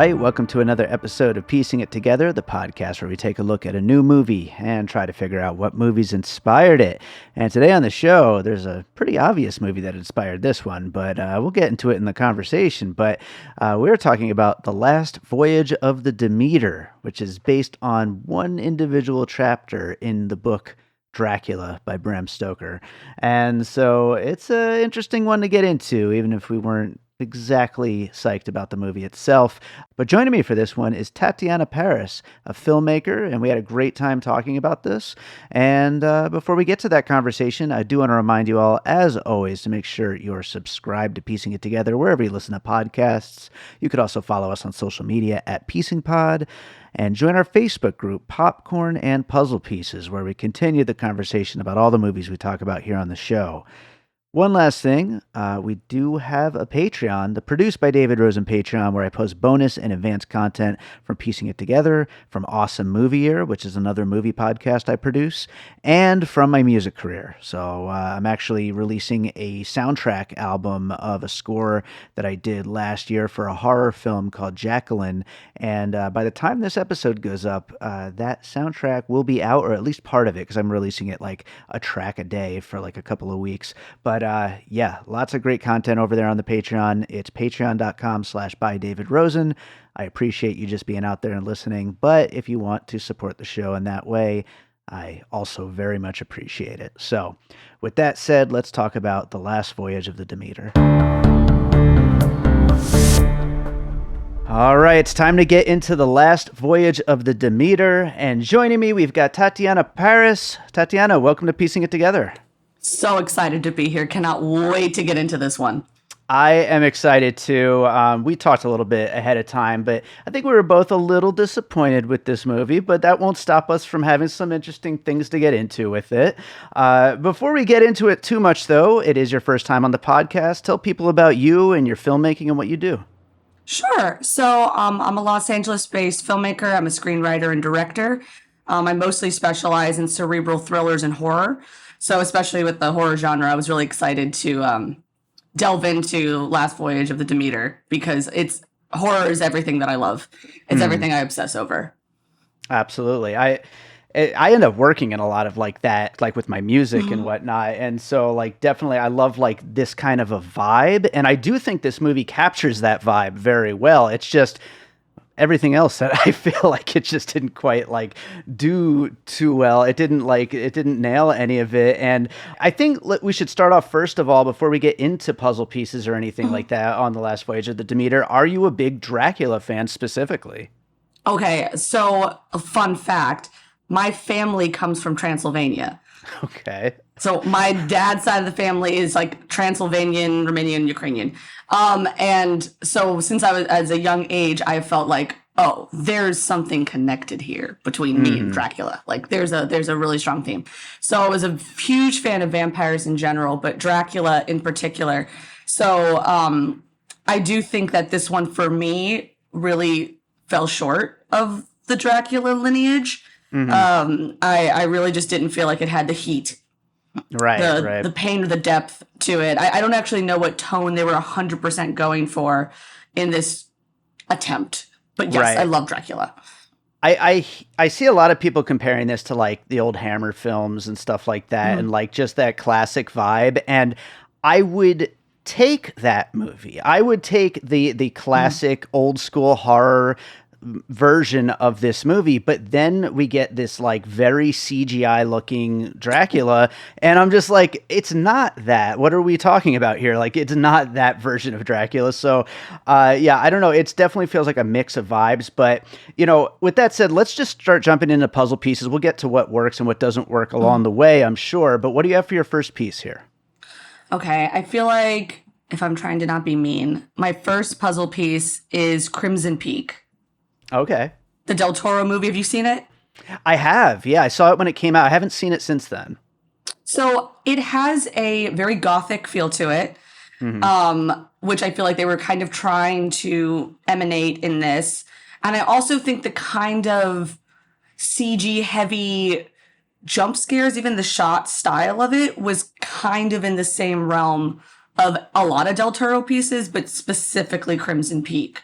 right, welcome to another episode of Piecing It Together, the podcast where we take a look at a new movie and try to figure out what movies inspired it. And today on the show, there's a pretty obvious movie that inspired this one, but we'll get into it in the conversation. But we're talking about The Last Voyage of the Demeter, which is based on one individual chapter in the book Dracula by Bram Stoker. And so it's an interesting one to get into, even if we weren't exactly psyched about the movie itself. But joining me for this one is Tatiana Paris, a filmmaker, and we had a great time talking about this. And before we get to that conversation, I do want to remind you all, as always, to make sure you're subscribed to Piecing It Together wherever you listen to podcasts. You could also follow us on social media at PiecingPod and join our Facebook group, Popcorn and Puzzle Pieces, where we continue the conversation about all the movies we talk about here on the show. One last thing, we do have a Patreon, the Produced by David Rosen Patreon, where I post bonus and advanced content from Piecing It Together, from Awesome Movie Year, which is another movie podcast I produce, and from my music career. So I'm actually releasing a soundtrack album of a score that I did last year for a horror film called Jacqueline, and by the time this episode goes up, that soundtrack will be out, or at least part of it, because I'm releasing it like a track a day for like a couple of weeks. But yeah, lots of great content over there on the Patreon. It's patreon.com/bydavidrosen. I appreciate you just being out there and listening. But if you want to support the show in that way, I also very much appreciate it. So with that said, let's talk about The Last Voyage of the Demeter. All right, it's time to get into The Last Voyage of the Demeter. And joining me, we've got Tatiana Paris. Tatiana, welcome to Piecing It Together. So excited to be here. Cannot wait to get into this one. I am excited too. We talked a little bit ahead of time, but I think we were both a little disappointed with this movie, but that won't stop us from having some interesting things to get into with it. Before we get into it too much, though, it is your first time on the podcast. Tell people about you and your filmmaking and what you do. Sure. So I'm a Los Angeles-based filmmaker. I'm a screenwriter and director. I mostly specialize in cerebral thrillers and horror. So especially with the horror genre, I was really excited to delve into Last Voyage of the Demeter because horror is everything that I love. It's everything I obsess over. Absolutely. I end up working in a lot of like that, like with my music and whatnot. And so like, definitely I love like this kind of a vibe. And I do think this movie captures that vibe very well. It's just everything else that I feel like it just didn't quite like do too well. It didn't nail any of it. And I think we should start off first of all, before we get into puzzle pieces or anything like that on The Last Voyage of the Demeter. Are you a big Dracula fan specifically? Okay. So a fun fact, my family comes from Transylvania. Okay. So my dad's side of the family is like Transylvanian, Romanian, Ukrainian. And so since I was as a young age, I felt like, oh, there's something connected here between me and Dracula. Like there's a really strong theme. So I was a huge fan of vampires in general, but Dracula in particular. So I do think that this one for me really fell short of the Dracula lineage. I really just didn't feel like it had the heat. The pain or the depth to it. I don't actually know what tone they were 100% going for in this attempt. But yes, I love Dracula. I see a lot of people comparing this to like the old Hammer films and stuff like that, and like just that classic vibe. And I would take that movie. I would take the classic old school horror version of this movie, but then we get this like very CGI looking Dracula, and I'm just like, it's not that. What are we talking about here? Like, it's not that version of Dracula. So yeah, I don't know. It definitely feels like a mix of vibes, but you know, with that said, let's just start jumping into puzzle pieces. We'll get to what works and what doesn't work along the way, I'm sure, but what do you have for your first piece here? Okay, I feel like if I'm trying to not be mean, my first puzzle piece is Crimson Peak. Okay. The Del Toro movie. Have you seen it? I have. Yeah, I saw it when it came out. I haven't seen it since then. So it has a very gothic feel to it, which I feel like they were kind of trying to emanate in this. And I also think the kind of CG heavy jump scares, even the shot style of it, was kind of in the same realm of a lot of Del Toro pieces, but specifically Crimson Peak.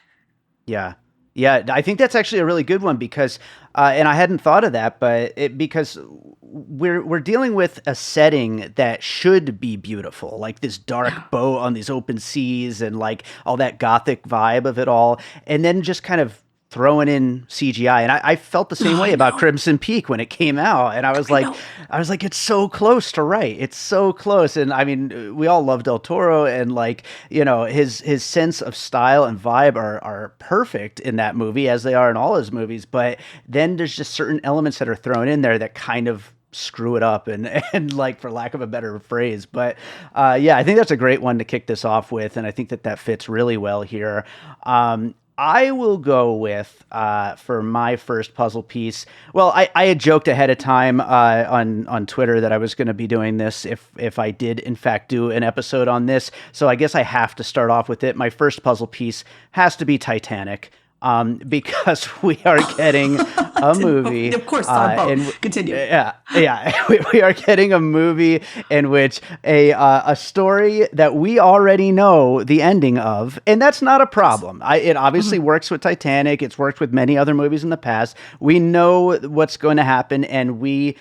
Yeah. Yeah, I think that's actually a really good one because, and I hadn't thought of that, but because we're dealing with a setting that should be beautiful, like this dark boat on these open seas and like all that gothic vibe of it all, and then just kind of throwing in CGI. And I felt the same way about Crimson Peak when it came out, and I was like, it's so close to right. It's so close. And I mean, we all love Del Toro, and like, you know, his sense of style and vibe are perfect in that movie, as they are in all his movies. But then there's just certain elements that are thrown in there that kind of screw it up and like, for lack of a better phrase. But yeah, I think that's a great one to kick this off with, and I think that fits really well here. I will go with, for my first puzzle piece. Well, I had joked ahead of time on Twitter that I was going to be doing this if I did, in fact, do an episode on this. So I guess I have to start off with it. My first puzzle piece has to be Titanic. Because we are getting a movie. Of course, continue. Yeah. We are getting a movie in which a story that we already know the ending of, and that's not a problem. It obviously works with Titanic. It's worked with many other movies in the past. We know what's going to happen, and we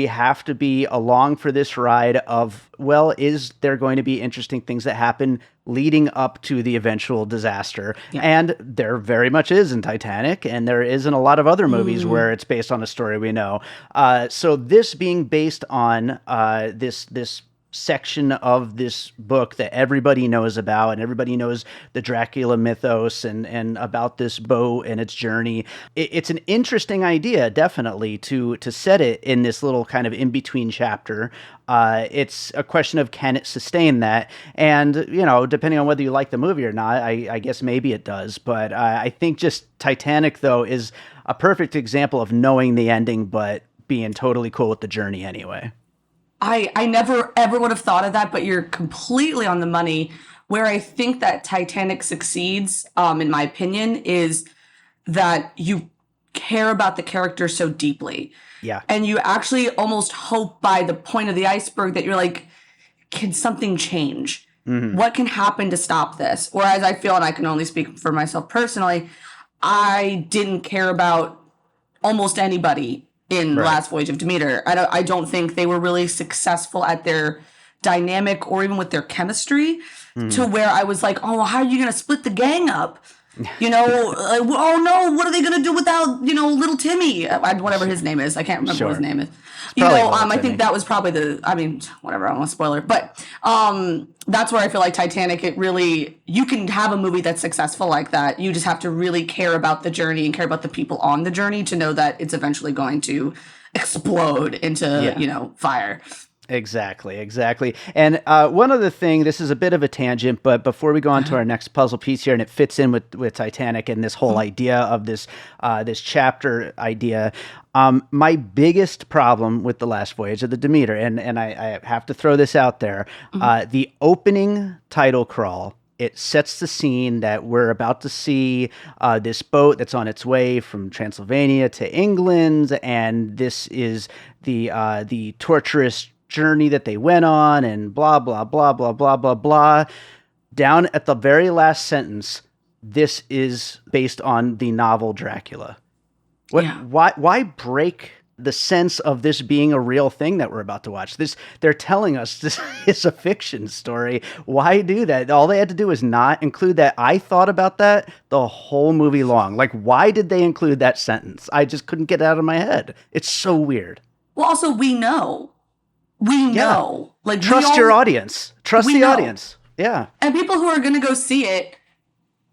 have to be along for this ride of, well, is there going to be interesting things that happen leading up to the eventual disaster? Yeah. And there very much is in Titanic, and there is in a lot of other movies where it's based on a story we know. So this being based on this section of this book that everybody knows about, and everybody knows the Dracula mythos and about this boat and its journey. It's an interesting idea, definitely, to set it in this little kind of in-between chapter. It's a question of, can it sustain that? And, you know, depending on whether you like the movie or not, I guess maybe it does. But I think just Titanic, though, is a perfect example of knowing the ending, but being totally cool with the journey anyway. I never, ever would have thought of that, but you're completely on the money. Where I think that Titanic succeeds, in my opinion, is that you care about the character so deeply. Yeah. And you actually almost hope by the point of the iceberg that you're like, can something change? Mm-hmm. What can happen to stop this? Whereas I feel, and I can only speak for myself personally, I didn't care about almost anybody in Last Voyage of Demeter. I don't think they were really successful at their dynamic or even with their chemistry to where I was like, oh, how are you going to split the gang up? You know, like, oh no, what are they going to do without, you know, little Timmy? Whatever his name is. I can't remember what his name is. You know, I think that was probably whatever, I don't want to spoiler. But that's where I feel like Titanic, you can have a movie that's successful like that. You just have to really care about the journey and care about the people on the journey to know that it's eventually going to explode into, you know, fire. Exactly. And one other thing, this is a bit of a tangent, but before we go on to our next puzzle piece here, and it fits in with Titanic and this whole idea of this chapter idea, my biggest problem with The Last Voyage of the Demeter, and I have to throw this out there, the opening title crawl, it sets the scene that we're about to see this boat that's on its way from Transylvania to England, and this is the torturous journey that they went on, and blah, blah, blah, blah, blah, blah, blah. Down at the very last sentence, this is based on the novel Dracula. Why break the sense of this being a real thing that we're about to watch? They're telling us this is a fiction story. Why do that? All they had to do is not include that. I thought about that the whole movie long. Like, why did they include that sentence? I just couldn't get it out of my head. It's so weird. Well, also, we know. Like, trust your audience. Trust the audience. Yeah. And people who are going to go see it,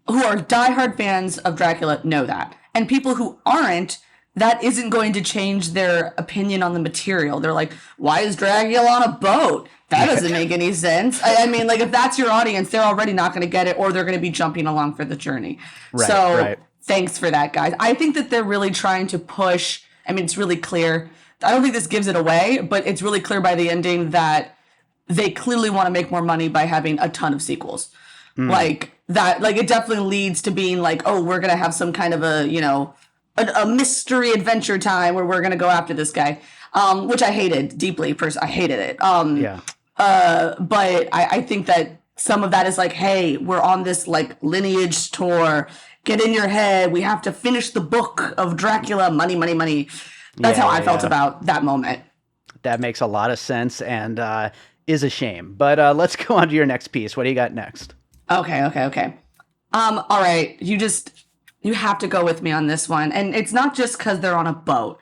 who are diehard fans of Dracula, know that. And people who aren't, that isn't going to change their opinion on the material. They're like, why is Dracula on a boat? That doesn't make any sense. I mean, like, if that's your audience, they're already not going to get it, or they're going to be jumping along for the journey. Right. Thanks for that, guys. I think that they're really trying to push. I mean, it's really clear. I don't think this gives it away, but it's really clear by the ending that they clearly want to make more money by having a ton of sequels. Like that, like, it definitely leads to being like, oh, we're going to have some kind of a, you know, a mystery adventure time where we're going to go after this guy, which I hated deeply. I hated it. But I think that some of that is like, hey, we're on this like lineage tour, get in your head. We have to finish the book of Dracula. Money, money, money. That's how I felt about that moment. That makes a lot of sense and is a shame. But let's go on to your next piece. What do you got next? Okay. All right. You have to go with me on this one. And it's not just because they're on a boat.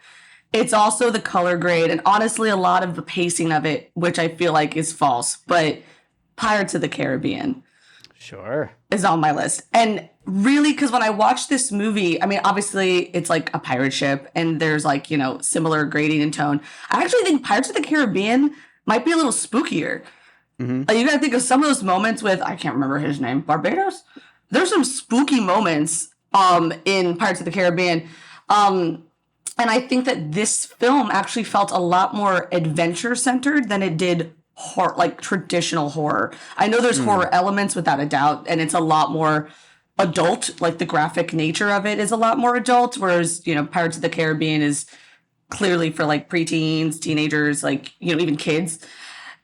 It's also the color grade and honestly a lot of the pacing of it, which I feel like is false. But Pirates of the Caribbean. Sure. Is on my list. And really, because when I watched this movie, I mean, obviously it's like a pirate ship and there's like, similar grading and tone. I actually think Pirates of the Caribbean might be a little spookier. Mm-hmm. Like, you gotta think of some of those moments with, I can't remember his name, Barbados? There's some spooky moments in Pirates of the Caribbean. And I think that this film actually felt a lot more adventure-centered than it did like traditional horror. I know there's horror elements without a doubt, and it's a lot more adult, like the graphic nature of it is a lot more adult, whereas, Pirates of the Caribbean is clearly for like preteens, teenagers, like, even kids.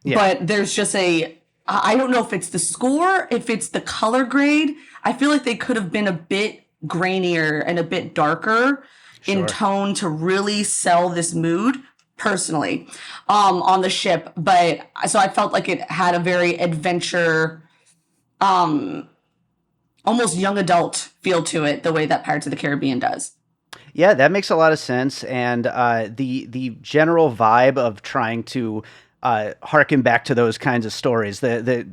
Yeah. But there's just I don't know if it's the score, if it's the color grade. I feel like they could have been a bit grainier and a bit darker in tone to really sell this mood. Personally, on the ship, but so I felt like it had a very adventure, almost young adult feel to it, the way that Pirates of the Caribbean does. Yeah, that makes a lot of sense, and the general vibe of trying to harken back to those kinds of stories, the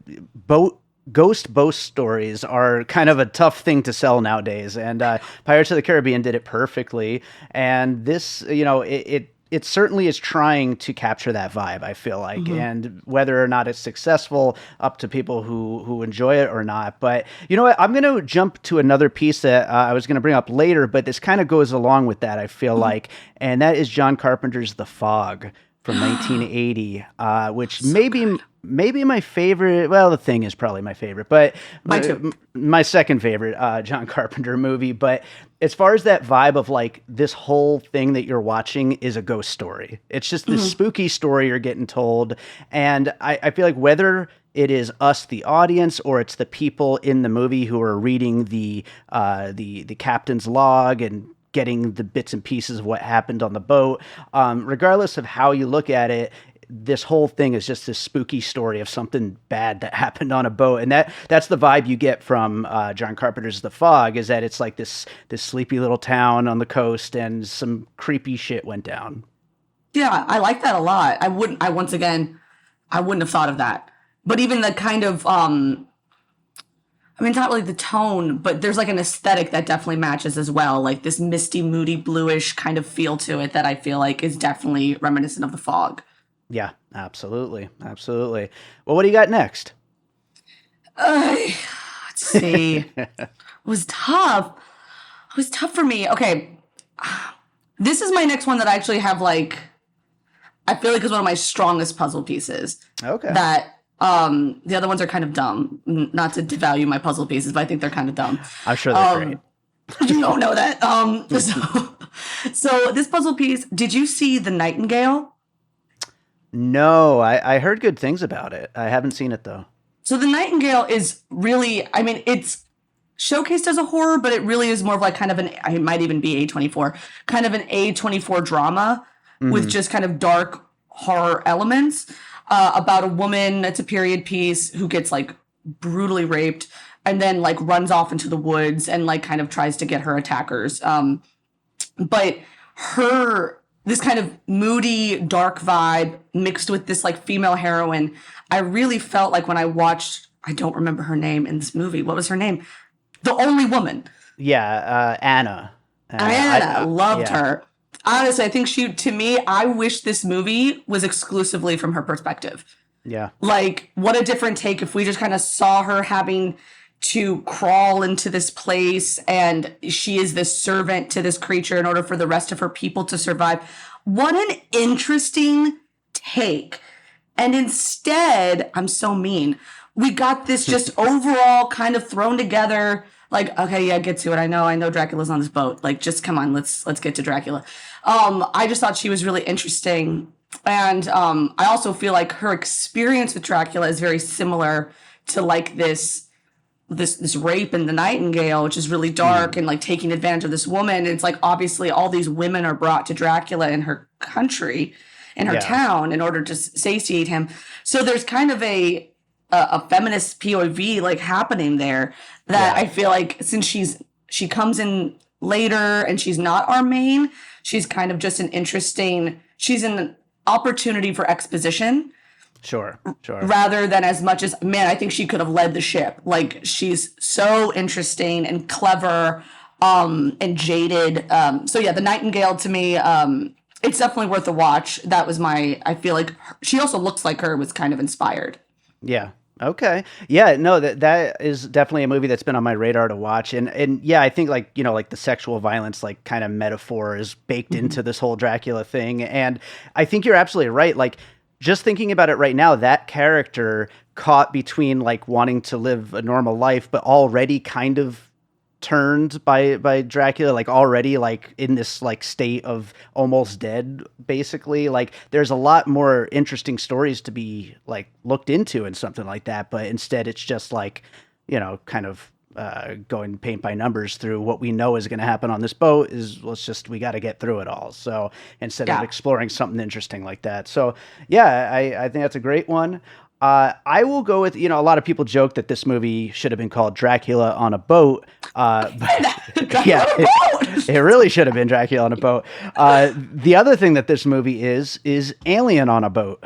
ghost stories are kind of a tough thing to sell nowadays, and Pirates of the Caribbean did it perfectly, and this, it certainly is trying to capture that vibe, I feel like, and whether or not it's successful, up to people who enjoy it or not. But you know what? I'm going to jump to another piece that I was going to bring up later, but this kind of goes along with that, I feel like, and that is John Carpenter's The Fog from 1980, which maybe my favorite. Well, The Thing is probably my favorite, but my second favorite John Carpenter movie. But as far as that vibe of like this whole thing that you're watching is a ghost story. It's just this spooky story you're getting told, and I feel like whether it is us, the audience, or it's the people in the movie who are reading the captain's log and getting the bits and pieces of what happened on the boat, regardless of how you look at it, this whole thing is just this spooky story of something bad that happened on a boat. And that's the vibe you get from John Carpenter's The Fog, is that it's like this sleepy little town on the coast and some creepy shit went down. Yeah, I like that a lot. I wouldn't have thought of that. But even the kind of, it's not really the tone, but there's like an aesthetic that definitely matches as well. Like this misty, moody, bluish kind of feel to it that I feel like is definitely reminiscent of The Fog. Yeah, absolutely. Absolutely. Well, what do you got next? Let's see. It was tough. It was tough for me. Okay. This is my next one that I actually have I feel like is one of my strongest puzzle pieces. Okay. That the other ones are kind of dumb. Not to devalue my puzzle pieces, but I think they're kind of dumb. I'm sure they're great. You don't know that. So this puzzle piece, did you see The Nightingale? No, I heard good things about it. I haven't seen it, though. So The Nightingale is really, it's showcased as a horror, but it really is more of like kind of it might even be A24, kind of an A24 drama with just kind of dark horror elements about a woman, it's a period piece, who gets like brutally raped and then like runs off into the woods and like kind of tries to get her attackers. But this kind of moody, dark vibe mixed with this like female heroine, I really felt like when I watched, I don't remember her name in this movie. What was her name? The only woman. Yeah, Anna. Anna, loved her. Honestly, I think to me, I wish this movie was exclusively from her perspective. Yeah. Like, what a different take if we just kind of saw her having to crawl into this place and she is this servant to this creature in order for the rest of her people to survive. What an interesting take. And instead, I'm so mean. We got this just overall kind of thrown together. Like, okay, yeah, get to it. I know Dracula's on this boat. Like, just come on, let's get to Dracula. I just thought she was really interesting. And I also feel like her experience with Dracula is very similar to like this this rape in the Nightingale, which is really dark and like taking advantage of this woman. And it's like obviously all these women are brought to Dracula in her country, in her town, in order to satiate him. So there's kind of a feminist POV like happening there that I feel like since she comes in later and she's not our main, she's kind of just she's an opportunity for exposition. Sure. Rather than as much as, man, I think she could have led the ship. Like, she's so interesting and clever, and jaded. So yeah, the Nightingale to me, it's definitely worth a watch. That was I feel like she also looks like her, was kind of inspired. Yeah. Okay. Yeah, no, that is definitely a movie that's been on my radar to watch. And yeah, I think like, like the sexual violence, like kind of metaphor is baked into this whole Dracula thing. And I think you're absolutely right. Like, just thinking about it right now, that character caught between like wanting to live a normal life, but already kind of turned by Dracula, like already like in this like state of almost dead, basically. Like there's a lot more interesting stories to be like looked into and something like that. But instead it's just like, kind of going paint by numbers through what we know is going to happen on this boat is we got to get through it all. So instead of exploring something interesting like that. So yeah, I think that's a great one. I will go with, a lot of people joke that this movie should have been called Dracula on a Boat. But yeah, it really should have been Dracula on a Boat. The other thing that this movie is Alien on a Boat.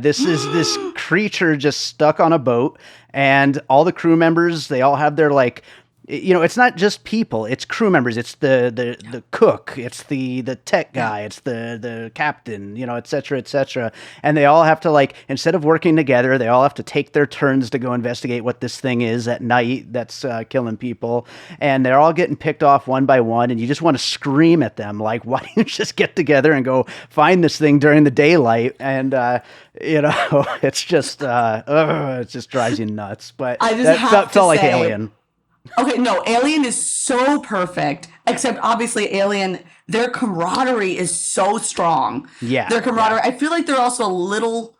This is this creature just stuck on a boat, and all the crew members, they all have their like, it's not just people, it's crew members. It's the cook, it's the tech guy, it's the captain, et cetera, et cetera. And they all have to like, instead of working together, they all have to take their turns to go investigate what this thing is at night that's killing people. And they're all getting picked off one by one. And you just want to scream at them, like, why don't you just get together and go find this thing during the daylight? And, it's just, it just drives you nuts. But that felt like Alien. Okay, no, Alien is so perfect, except obviously Alien, their camaraderie is so strong. Yeah. Their camaraderie, I feel like they're also a little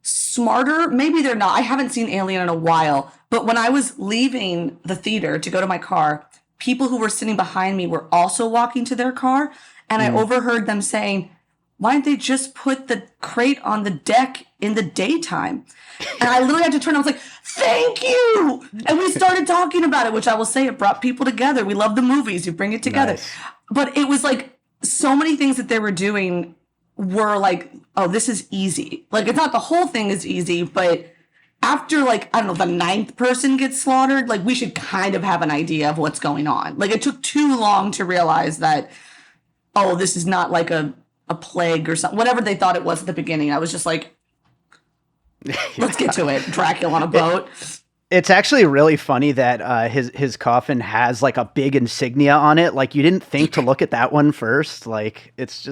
smarter. Maybe they're not. I haven't seen Alien in a while, but when I was leaving the theater to go to my car, people who were sitting behind me were also walking to their car, and I overheard them saying, why didn't they just put the crate on the deck in the daytime? And I literally had to turn. I was like, thank you. And we started talking about it, which I will say, it brought people together. We love the movies. You bring it together. Nice. But it was like so many things that they were doing were like, oh, this is easy. Like, it's not the whole thing is easy, but after like, I don't know, the 9th person gets slaughtered, like we should kind of have an idea of what's going on. Like it took too long to realize that, oh, this is not like a plague or something, whatever they thought it was at the beginning. I was just like, let's get to it. Dracula on a boat. It's actually really funny that his coffin has like a big insignia on it. Like you didn't think to look at that one first. Like it's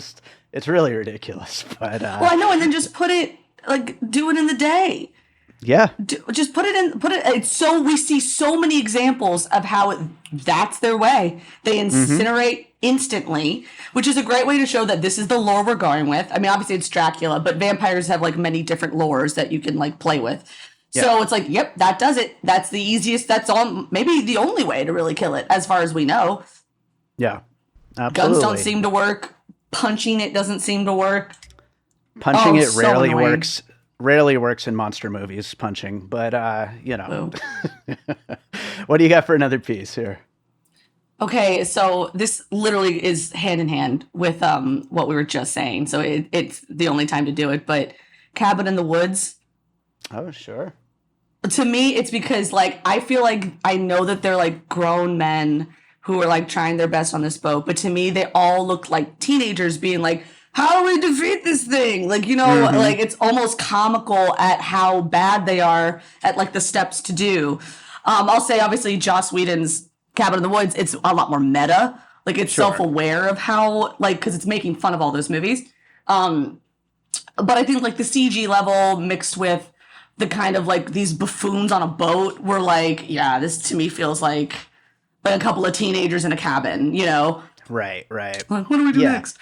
really ridiculous. But well, I know, and then just do it in the day. Yeah. Just put it. It's so, we see so many examples of how that's their way. They incinerate instantly, which is a great way to show that this is the lore we're going with. I mean, obviously it's Dracula, but vampires have like many different lores that you can like play with. Yeah. So it's like, yep, that does it. That's the easiest. That's all. Maybe the only way to really kill it, as far as we know. Yeah. Absolutely. Guns don't seem to work. Punching it doesn't seem to work. Punching it rarely works. Rarely works in monster movies, punching, but What do you got for another piece here? Okay, so this literally is hand in hand with what we were just saying. So it's the only time to do it, but Cabin in the Woods. Oh, sure. To me, it's because like I feel like I know that they're like grown men who are like trying their best on this boat, but to me they all look like teenagers being like, how do we defeat this thing? Like, like it's almost comical at how bad they are at like the steps to do. I'll say obviously Joss Whedon's Cabin in the Woods, it's a lot more meta. Like it's self-aware of how, like, because it's making fun of all those movies. But I think like the CG level mixed with the kind of like these buffoons on a boat were like, yeah, this to me feels like a couple of teenagers in a cabin, Right. Like, what do we do next?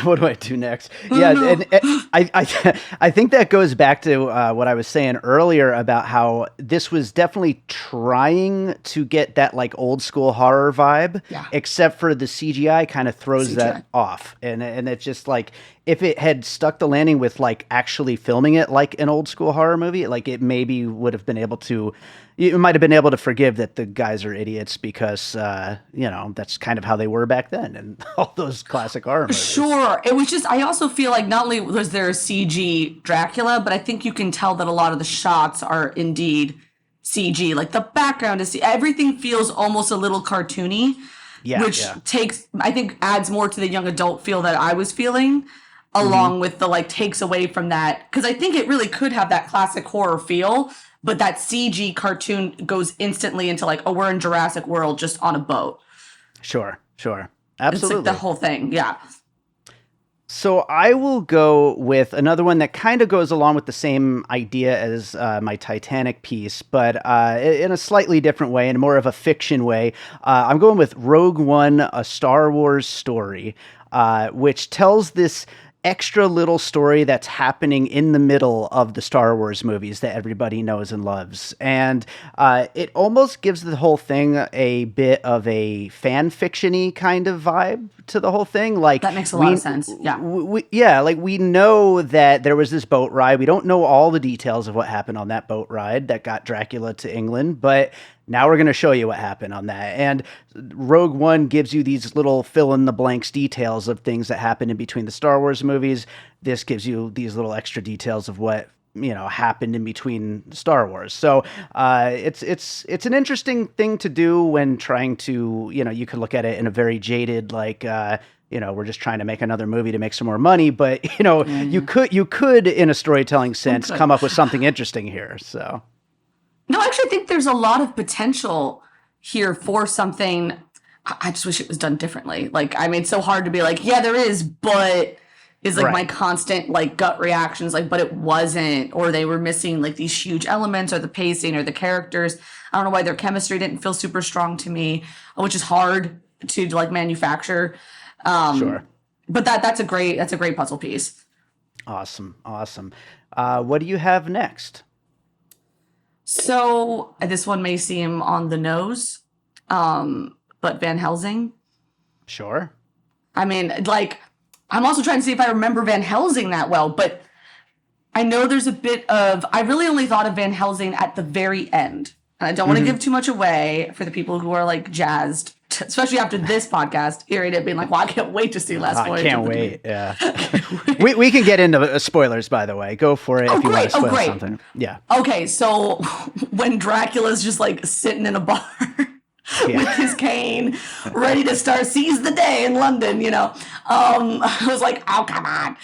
What do I do next? Yeah, and I think that goes back to what I was saying earlier about how this was definitely trying to get that like old school horror vibe, Yeah. except for the CGI kind of throws CGI. that off, and it's just like if it had stuck the landing with like actually filming it like an old school horror movie, like it maybe would have been able to. You might have been able to forgive that the guys are idiots because, that's kind of how they were back then and all those classic horror movies. Sure. It was just, I also feel like not only was there a CG Dracula, but I think you can tell that a lot of the shots are indeed CG. Like the background is, everything feels almost a little cartoony, which I think adds more to the young adult feel that I was feeling, along with the like takes away from that. Because I think it really could have that classic horror feel. But that CG cartoon goes instantly into like, oh, we're in Jurassic World just on a boat. Sure. Absolutely. It's like the whole thing. Yeah. So I will go with another one that kind of goes along with the same idea as my Titanic piece, but in a slightly different way, in more of a fiction way. I'm going with Rogue One, A Star Wars Story, which tells this extra little story that's happening in the middle of the Star Wars movies that everybody knows and loves. And it almost gives the whole thing a bit of a fan fiction-y kind of vibe to the whole thing. Like that makes a lot of sense. Yeah. We know that there was this boat ride. We don't know all the details of what happened on that boat ride that got Dracula to England, but now we're going to show you what happened on that. And Rogue One gives you these little fill-in-the-blanks details of things that happened in between the Star Wars movies. This gives you these little extra details of what happened in between Star Wars. So it's an interesting thing to do when trying to, you could look at it in a very jaded, like, we're just trying to make another movie to make some more money. But, you could, in a storytelling sense, come up with something interesting here. So. No, I actually think there's a lot of potential here for something. I just wish it was done differently. Like, I mean, it's so hard to be like, yeah, there is, but is like my constant like gut reactions, like, but it wasn't, or they were missing like these huge elements, or the pacing, or the characters. I don't know why their chemistry didn't feel super strong to me, which is hard to like manufacture. Sure. But that's a great puzzle piece. Awesome. What do you have next? So this one may seem on the nose, but Van Helsing. Sure. I mean, like, I'm also trying to see if I remember Van Helsing that well, but I know there's a bit of, I really only thought of Van Helsing at the very end. And I don't want to give too much away for the people who are like jazzed, especially after this podcast, hearing it being like, well, I can't wait to see Last Voyage. I can't wait. Yeah. we can get into spoilers, by the way. Go for it if you want to spoil something. Yeah. Okay. So when Dracula's just like sitting in a bar with his cane, ready to seize the day in London, I was like, oh, come on.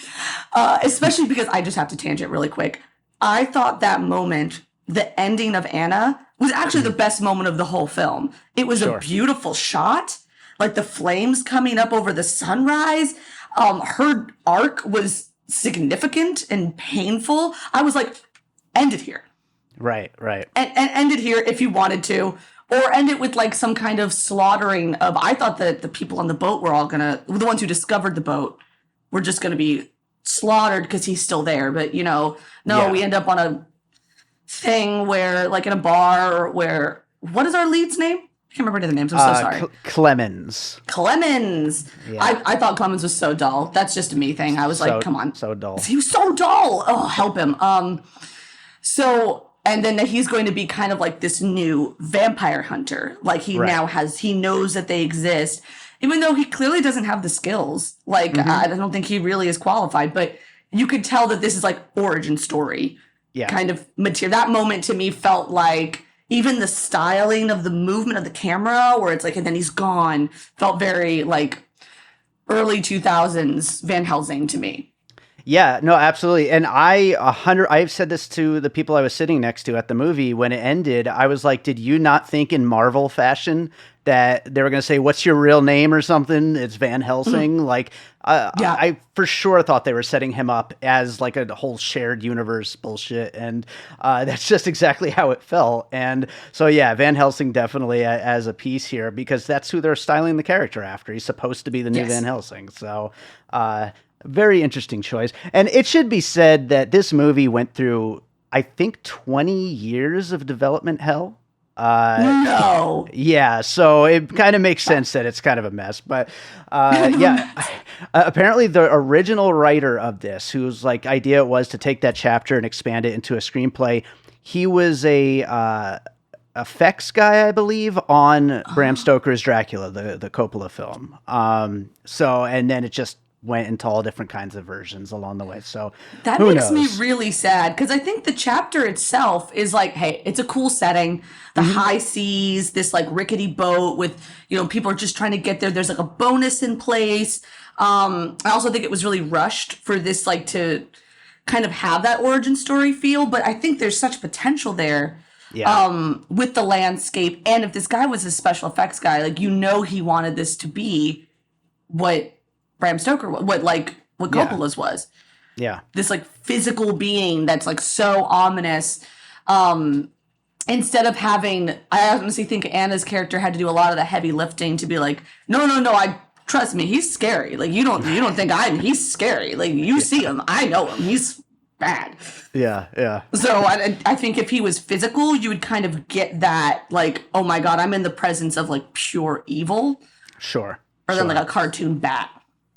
Especially because I just have to tangent really quick. I thought that moment, the ending of Anna, was actually the best moment of the whole film. It was a beautiful shot, like the flames coming up over the sunrise. Her arc was significant and painful. I was like, end it here. Right. And end it here if you wanted to, or end it with like some kind of slaughtering of, I thought that the people on the boat were all the ones who discovered the boat were just gonna be slaughtered because he's still there. But we end up on a thing where, like, in a bar where, what is our lead's name? I can't remember any of the names. I'm so sorry. Clemens. Yeah. I thought Clemens was so dull. That's just a me thing. I was like, come on. So dull. He was so dull. Oh, help him. And then he's going to be kind of like this new vampire hunter. Like he knows that they exist, even though he clearly doesn't have the skills. Like, I don't think he really is qualified, but you could tell that this is like origin story. Yeah. Kind of material. That moment to me felt like even the styling of the movement of the camera, where it's like, and then he's gone, felt very like early 2000s Van Helsing to me. Yeah, no, absolutely. And I've said this to the people I was sitting next to at the movie when it ended. I was like, did you not think in Marvel fashion that they were going to say, "What's your real name?" or something. It's Van Helsing. Like, I for sure thought they were setting him up as like a whole shared universe bullshit, and that's just exactly how it felt. And so, yeah, Van Helsing definitely as a piece here, because that's who they're styling the character after. He's supposed to be the new Van Helsing. So, very interesting choice. And it should be said that this movie went through, I think, 20 years of development hell. No. Yeah, so it kind of makes sense that it's kind of a mess. But yeah, apparently the original writer of this, whose like idea was to take that chapter and expand it into a screenplay, he was a effects guy, I believe, on Bram Stoker's Dracula, the Coppola film. So, and then it just went into all different kinds of versions along the way. So that makes me really sad, because I think the chapter itself is like, hey, it's a cool setting. The high seas, this like rickety boat with, people are just trying to get there. There's like a bonus in place. I also think it was really rushed for this like to kind of have that origin story feel, but I think there's such potential there. Yeah. With the landscape. And if this guy was a special effects guy, like, he wanted this to be what Bram Stoker, what Coppola's was. Yeah. This like physical being that's like so ominous. Instead of having, I honestly think Anna's character had to do a lot of the heavy lifting to be like, no, trust me, he's scary. Like, you don't think he's scary. Like, you see him, I know him, he's bad. Yeah. So I think if he was physical, you would kind of get that, like, oh my God, I'm in the presence of like pure evil. Sure. Rather than like a cartoon bat.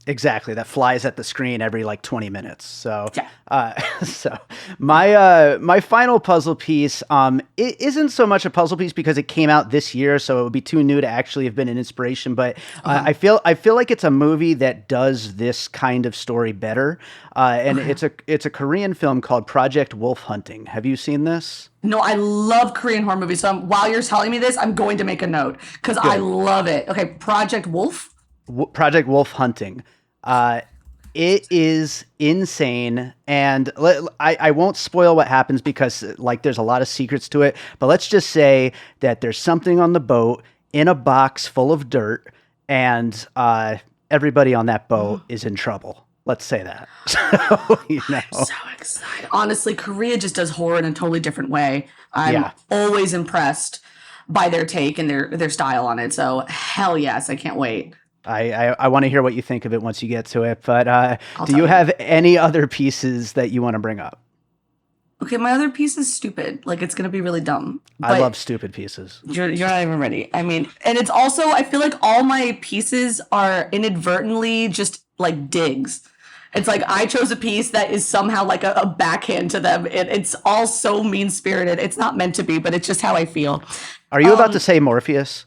Exactly, that flies at the screen every like 20 minutes. So, so my final puzzle piece, it isn't so much a puzzle piece because it came out this year, so it would be too new to actually have been an inspiration. But I feel like it's a movie that does this kind of story better, and it's a Korean film called Project Wolf Hunting. Have you seen this? No, I love Korean horror movies. So while you're telling me this, I'm going to make a note because I love it. Okay, Project Wolf. Project Wolf Hunting. It is insane, and I won't spoil what happens because like there's a lot of secrets to it, but let's just say that there's something on the boat in a box full of dirt, and everybody on that boat is in trouble. Let's say that. So, I'm so excited. Honestly, Korea just does horror in a totally different way. I'm always impressed by their take and their style on it. So hell yes, I can't wait. I want to hear what you think of it once you get to it, but do you have any other pieces that you want to bring up? Okay, my other piece is stupid. Like, it's going to be really dumb. I love stupid pieces. You're not even ready. I mean, and it's also, I feel like all my pieces are inadvertently just like digs. It's like I chose a piece that is somehow like a backhand to them. It's all so mean-spirited. It's not meant to be, but it's just how I feel. Are you about to say Morpheus?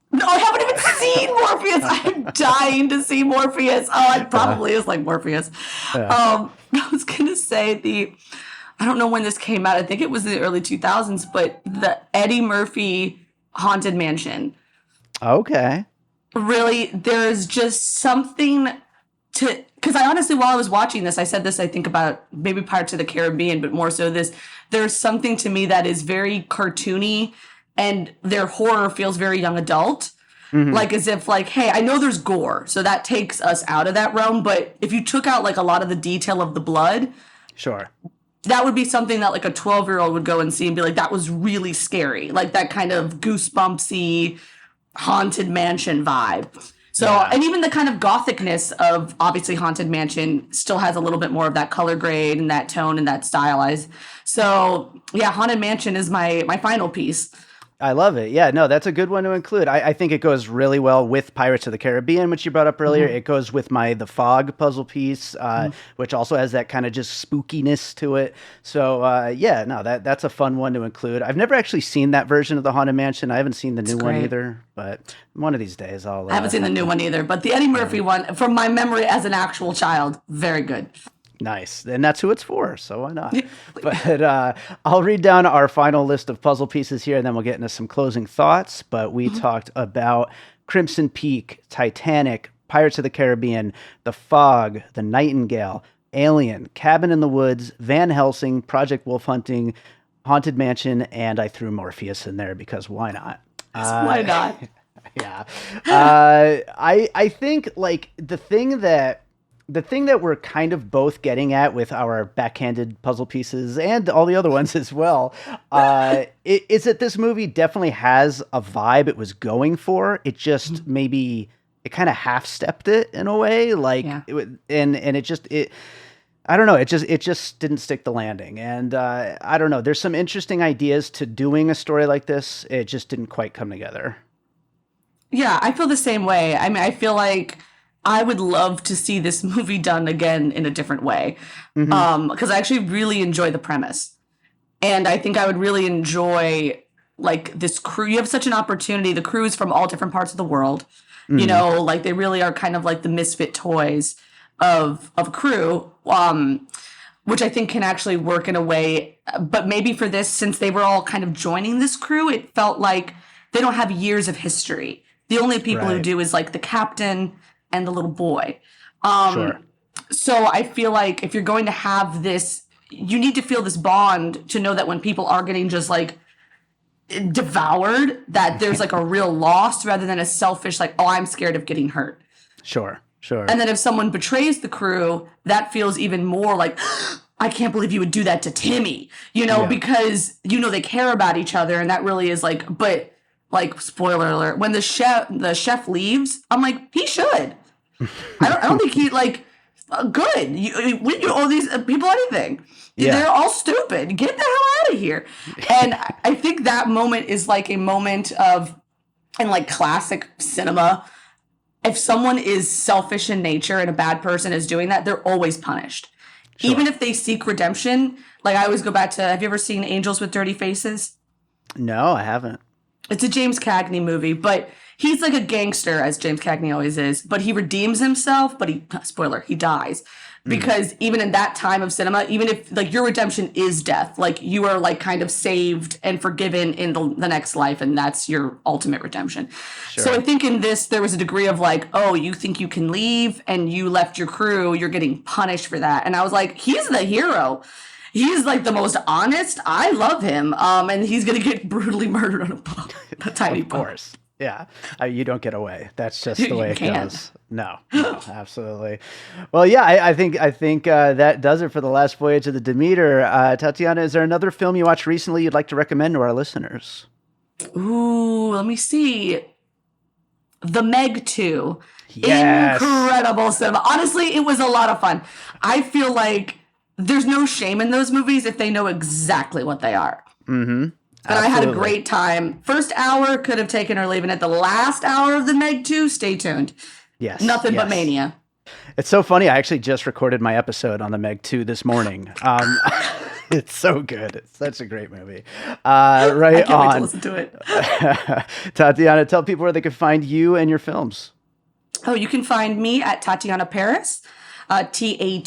No, I haven't even seen Morpheus. I'm dying to see Morpheus. Oh, it probably is like Morpheus. I was going to say I don't know when this came out. I think it was in the early 2000s, but the Eddie Murphy Haunted Mansion. Okay. Really, there's just something to, because I honestly, while I was watching this, I said this, I think about maybe Pirates of the Caribbean, but more so this, there's something to me that is very cartoony. And their horror feels very young adult. Mm-hmm. Like as if like, hey, I know there's gore, so that takes us out of that realm. But if you took out like a lot of the detail of the blood, sure, that would be something that like a 12-year-old would go and see and be like, that was really scary. Like that kind of goosebumpsy haunted mansion vibe. So, and even the kind of gothicness of obviously Haunted Mansion still has a little bit more of that color grade and that tone and that stylized. So yeah, Haunted Mansion is my final piece. I love it. Yeah, no, that's a good one to include. I think it goes really well with Pirates of the Caribbean, which you brought up earlier. Mm-hmm. It goes with The Fog puzzle piece, which also has that kind of just spookiness to it. So, that's a fun one to include. I've never actually seen that version of the Haunted Mansion. I haven't seen the new one either, but one of these days I haven't seen the new one either, but the Eddie Murphy one, from my memory as an actual child, very good. Nice. And that's who it's for, so why not? But I'll read down our final list of puzzle pieces here, and then we'll get into some closing thoughts. But we talked about Crimson Peak, Titanic, Pirates of the Caribbean, The Fog, The Nightingale, Alien, Cabin in the Woods, Van Helsing, Project Wolf Hunting, Haunted Mansion, and I threw Morpheus in there because why not? Why not? Yeah. I think like the thing that we're kind of both getting at with our backhanded puzzle pieces and all the other ones as well, is that this movie definitely has a vibe it was going for. It just maybe it kind of half stepped it in a way, like and it I don't know. It just didn't stick the landing, and I don't know. There's some interesting ideas to doing a story like this. It just didn't quite come together. Yeah, I feel the same way. I mean, I feel like I would love to see this movie done again in a different way. Because I actually really enjoy the premise. And I think I would really enjoy like this crew. You have such an opportunity. The crew is from all different parts of the world. You know, like they really are kind of like the misfit toys of a crew, which I think can actually work in a way. But maybe for this, since they were all kind of joining this crew, it felt like they don't have years of history. The only people who do is like the captain and the little boy. Sure. So I feel like if you're going to have this, you need to feel this bond to know that when people are getting just like devoured, that there's like a real loss rather than a selfish like, oh, I'm scared of getting hurt. Sure. And then if someone betrays the crew, that feels even more like, I can't believe you would do that to Timmy, you know, because, you know, they care about each other. And that really is like, but like, spoiler alert, when the chef leaves, I'm like, he should. I don't think he like, good. You owe these people anything. Yeah. They're all stupid. Get the hell out of here. And I think that moment is like a moment of, in like classic cinema, if someone is selfish in nature and a bad person is doing that, they're always punished. Sure. Even if they seek redemption. Like I always go back to, have you ever seen Angels with Dirty Faces? No, I haven't. It's a James Cagney movie, but he's like a gangster, as James Cagney always is. But he redeems himself, but he dies. Because even in that time of cinema, even if like your redemption is death, like you are like kind of saved and forgiven in the next life, and that's your ultimate redemption. Sure. So I think in this, there was a degree of like, oh, you think you can leave and you left your crew, you're getting punished for that. And I was like, he's the hero. He's like the most honest. I love him. And he's going to get brutally murdered on a boat. A tiny boat. Of course. Yeah. You don't get away. That's just the way it goes. No, absolutely. Well, yeah, I think that does it for the Last Voyage of the Demeter. Tatiana, is there another film you watched recently you'd like to recommend to our listeners? Ooh, let me see. The Meg 2. Yes. Incredible cinema. Honestly, it was a lot of fun. I feel like there's no shame in those movies if they know exactly what they are. Mm-hmm. And I had a great time. First hour, could have taken or leaving it. The last hour of the Meg 2, stay tuned. Yes. Nothing but mania. It's so funny. I actually just recorded my episode on the Meg 2 this morning. It's so good. It's such a great movie. I can't wait to listen to it. Tatiana, tell people where they can find you and your films. Oh, you can find me at Tatiana Paris, Tatiana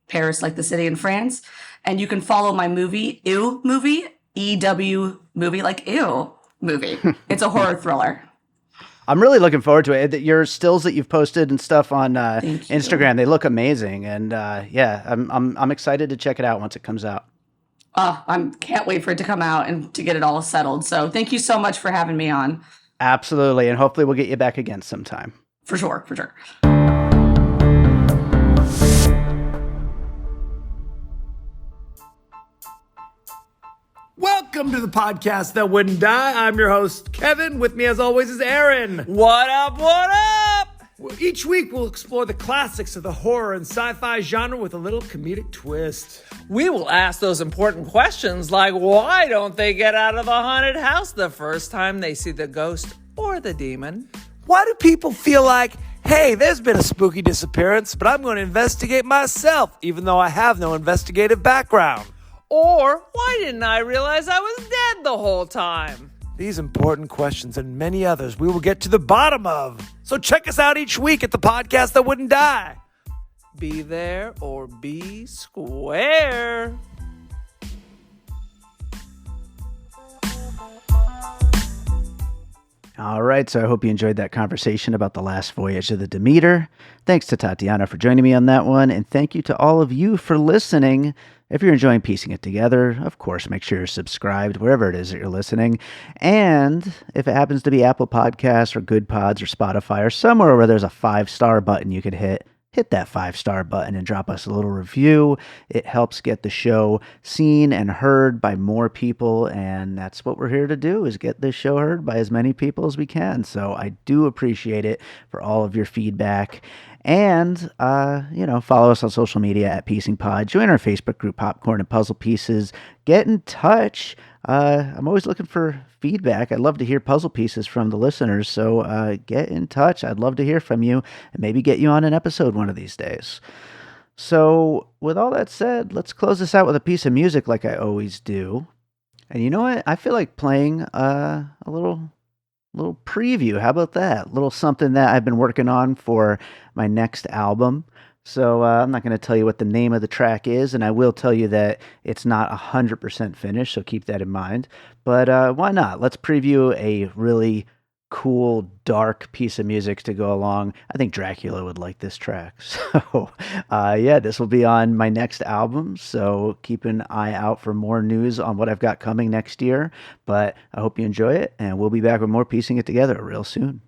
Paris, like the city in France. And you can follow my movie, Ew Movie, EW movie, like Ew movie. It's a horror thriller. I'm really looking forward to it. Your stills that you've posted and stuff on Instagram, they look amazing. And I'm excited to check it out once it comes out. I can't wait for it to come out and to get it all settled. So thank you so much for having me on. Absolutely. And hopefully we'll get you back again sometime. For sure. Welcome to the podcast that wouldn't die. I'm your host, Kevin. With me, as always, is Aaron. What up? Each week, we'll explore the classics of the horror and sci-fi genre with a little comedic twist. We will ask those important questions like, why don't they get out of the haunted house the first time they see the ghost or the demon? Why do people feel like, hey, there's been a spooky disappearance, but I'm going to investigate myself, even though I have no investigative background? Or, why didn't I realize I was dead the whole time? These important questions and many others we will get to the bottom of. So check us out each week at the podcast that wouldn't die. Be there or be square. All right, so I hope you enjoyed that conversation about the Last Voyage of the Demeter. Thanks to Tatiana for joining me on that one, and thank you to all of you for listening. If you're enjoying piecing it together, of course, make sure you're subscribed wherever it is that you're listening. And if it happens to be Apple Podcasts or Good Pods or Spotify or somewhere where there's a 5-star button you could hit that 5-star button and drop us a little review. It helps get the show seen and heard by more people, and that's what we're here to do, is get this show heard by as many people as we can. So I do appreciate it for all of your feedback. And, follow us on social media at Piecing Pod. Join our Facebook group, Popcorn and Puzzle Pieces. Get in touch. I'm always looking for feedback. I'd love to hear puzzle pieces from the listeners. So get in touch. I'd love to hear from you and maybe get you on an episode one of these days. So with all that said, let's close this out with a piece of music like I always do. And you know what? I feel like playing a little preview. How about that? A little something that I've been working on for my next album. So I'm not going to tell you what the name of the track is, and I will tell you that it's not 100% finished, so keep that in mind. But why not? Let's preview a really cool, dark piece of music to go along. I think Dracula would like this track. So this will be on my next album, so keep an eye out for more news on what I've got coming next year. But I hope you enjoy it, and we'll be back with more Piecing It Together real soon.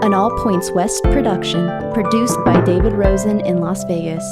An All Points West production, produced by David Rosen in Las Vegas.